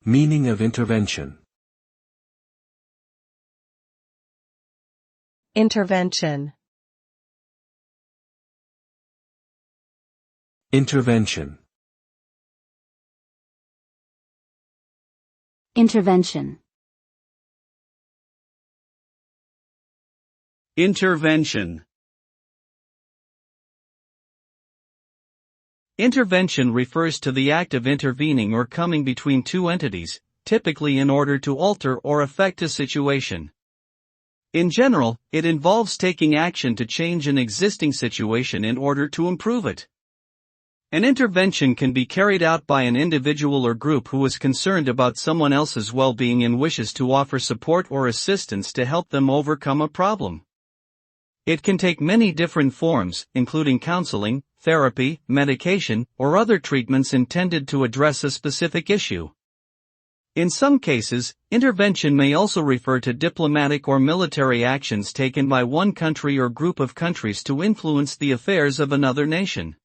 Meaning of intervention. Intervention. Intervention. Intervention. Intervention. Intervention refers to the act of intervening or coming between two entities, typically in order to alter or affect a situation. In general, it involves taking action to change an existing situation in order to improve it. An intervention can be carried out by an individual or group who is concerned about someone else's well-being and wishes to offer support or assistance to help them overcome a problem. It can take many different forms, including counseling, therapy, medication, or other treatments intended to address a specific issue. In some cases, intervention may also refer to diplomatic or military actions taken by one country or group of countries to influence the affairs of another nation.